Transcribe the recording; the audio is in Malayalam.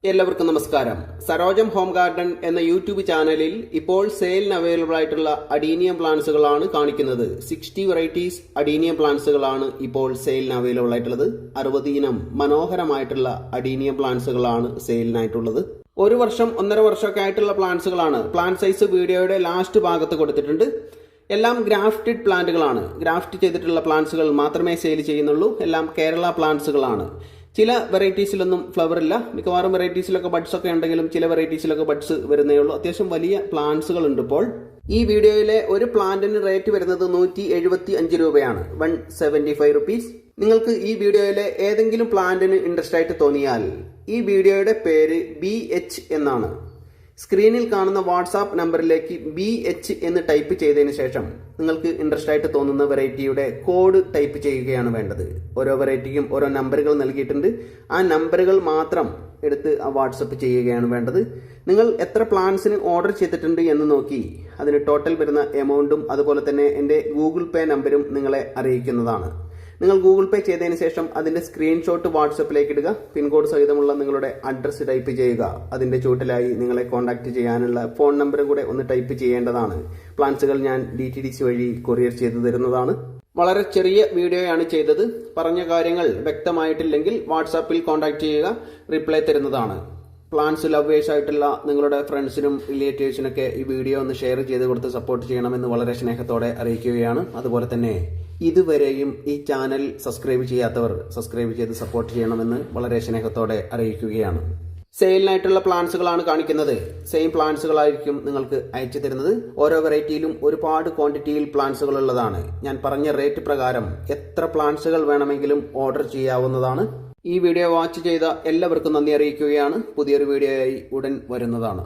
എല്ലാവർക്കും നമസ്കാരം. സരോജം ഹോം ഗാർഡൻ എന്ന യൂട്യൂബ് ചാനലിൽ ഇപ്പോൾ സെയിലിന് അവൈലബിൾ ആയിട്ടുള്ള അഡീനിയം പ്ലാന്റ്സുകളാണ് കാണിക്കുന്നത്. 60 വെറൈറ്റീസ് അഡീനിയം പ്ലാന്റ്സുകളാണ് ഇപ്പോൾ സെയിലിന് അവൈലബിൾ ആയിട്ടുള്ളത്. 60 ഇനം മനോഹരമായിട്ടുള്ള അഡീനിയം പ്ലാന്റ്സുകളാണ് സെയിലിനായിട്ടുള്ളത്. 1 വർഷം 1.5 വർഷമൊക്കെ ആയിട്ടുള്ള പ്ലാന്റ്സുകളാണ്. പ്ലാന്റ് സൈസ് വീഡിയോയുടെ ലാസ്റ്റ് ഭാഗത്ത് കൊടുത്തിട്ടുണ്ട്. എല്ലാം ഗ്രാഫ്റ്റഡ് പ്ലാന്റുകളാണ്. ഗ്രാഫ്റ്റ് ചെയ്തിട്ടുള്ള പ്ലാന്റ്സുകൾ മാത്രമേ സെയിൽ ചെയ്യുന്നുള്ളൂ. എല്ലാം കേരള പ്ലാന്റ്സുകളാണ്. ചില വെറൈറ്റീസിലൊന്നും ഫ്ലവർ ഇല്ല. മിക്കവാറും വെറൈറ്റീസിലൊക്കെ ബഡ്സ് ഒക്കെ ഉണ്ടെങ്കിലും ചില വെറൈറ്റീസിലൊക്കെ ബഡ്സ് വരുന്നേ ഉള്ളൂ. അത്യാവശ്യം വലിയ പ്ലാന്റ്സുകൾ ഉണ്ട് ഇപ്പോൾ. ഈ വീഡിയോയിലെ ഒരു പ്ലാന്റിന് റേറ്റ് വരുന്നത് 175 രൂപയാണ്. 175 റുപ്പീസ്. നിങ്ങൾക്ക് ഈ വീഡിയോയിലെ ഏതെങ്കിലും പ്ലാന്റിന് ഇൻട്രസ്റ്റ് ആയിട്ട് തോന്നിയാൽ ഈ വീഡിയോയുടെ പേര് BH എന്നാണ്. സ്ക്രീനിൽ കാണുന്ന വാട്സാപ്പ് നമ്പറിലേക്ക് BH എന്ന് ടൈപ്പ് ചെയ്തതിന് ശേഷം നിങ്ങൾക്ക് ഇൻട്രസ്റ്റ് ആയിട്ട് തോന്നുന്ന വെറൈറ്റിയുടെ കോഡ് ടൈപ്പ് ചെയ്യുകയാണ് വേണ്ടത്. ഓരോ വെറൈറ്റിക്കും ഓരോ നമ്പറുകൾ നൽകിയിട്ടുണ്ട്. ആ നമ്പറുകൾ മാത്രം എടുത്ത് വാട്സപ്പ് ചെയ്യുകയാണ് വേണ്ടത്. നിങ്ങൾ എത്ര പ്ലാൻസിന് ഓർഡർ ചെയ്തിട്ടുണ്ട് എന്ന് നോക്കി അതിന് ടോട്ടൽ വരുന്ന എമൗണ്ടും അതുപോലെ തന്നെ എൻ്റെ ഗൂഗിൾ പേ നമ്പരും നിങ്ങളെ അറിയിക്കുന്നതാണ്. നിങ്ങൾ ഗൂഗിൾ പേ ചെയ്തതിന് ശേഷം അതിന്റെ സ്ക്രീൻഷോട്ട് വാട്സപ്പിലേക്ക് ഇടുക. പിൻകോഡ് സഹിതമുള്ള നിങ്ങളുടെ അഡ്രസ്സ് ടൈപ്പ് ചെയ്യുക. അതിന്റെ ചുവട്ടിലായി നിങ്ങളെ കോൺടാക്ട് ചെയ്യാനുള്ള ഫോൺ നമ്പറും കൂടെ ഒന്ന് ടൈപ്പ് ചെയ്യേണ്ടതാണ്. പ്ലാൻസുകൾ ഞാൻ DTDC വഴി കൊറിയർ ചെയ്തു തരുന്നതാണ്. വളരെ ചെറിയ വീഡിയോയാണ് ചെയ്തത്. പറഞ്ഞ കാര്യങ്ങൾ വ്യക്തമായിട്ടില്ലെങ്കിൽ വാട്സാപ്പിൽ കോൺടാക്ട് ചെയ്യുക. റിപ്ലൈ തരുന്നതാണ്. പ്ലാന്റ്സ് ലവേഴ്സ് ആയിട്ടുള്ള നിങ്ങളുടെ ഫ്രണ്ട്സിനും റിലേറ്റീവ്സിനൊക്കെ ഈ വീഡിയോ ഒന്ന് ഷെയർ ചെയ്ത് കൊടുത്ത് സപ്പോർട്ട് ചെയ്യണമെന്ന് വളരെ സ്നേഹത്തോടെ അറിയിക്കുകയാണ്. അതുപോലെ തന്നെ ഇതുവരെയും ഈ ചാനൽ സബ്സ്ക്രൈബ് ചെയ്യാത്തവർ സബ്സ്ക്രൈബ് ചെയ്ത് സപ്പോർട്ട് ചെയ്യണമെന്ന് വളരെ സ്നേഹത്തോടെ അറിയിക്കുകയാണ്. സെയിലിനായിട്ടുള്ള പ്ലാന്റ്സുകളാണ് കാണിക്കുന്നത്. സെയിം പ്ലാന്റ്സുകളായിരിക്കും നിങ്ങൾക്ക് അയച്ചു തരുന്നത്. ഓരോ വെറൈറ്റിയിലും ഒരുപാട് ക്വാണ്ടിറ്റിയിൽ പ്ലാന്റ്സുകൾ ഉള്ളതാണ്. ഞാൻ പറഞ്ഞ റേറ്റ് പ്രകാരം എത്ര പ്ലാന്റ്സുകൾ വേണമെങ്കിലും ഓർഡർ ചെയ്യാവുന്നതാണ്. ഈ വീഡിയോ വാച്ച് ചെയ്ത എല്ലാവർക്കും നന്ദി അറിയിക്കുകയാണ്. പുതിയൊരു വീഡിയോയായി ഉടൻ വരുന്നതാണ്.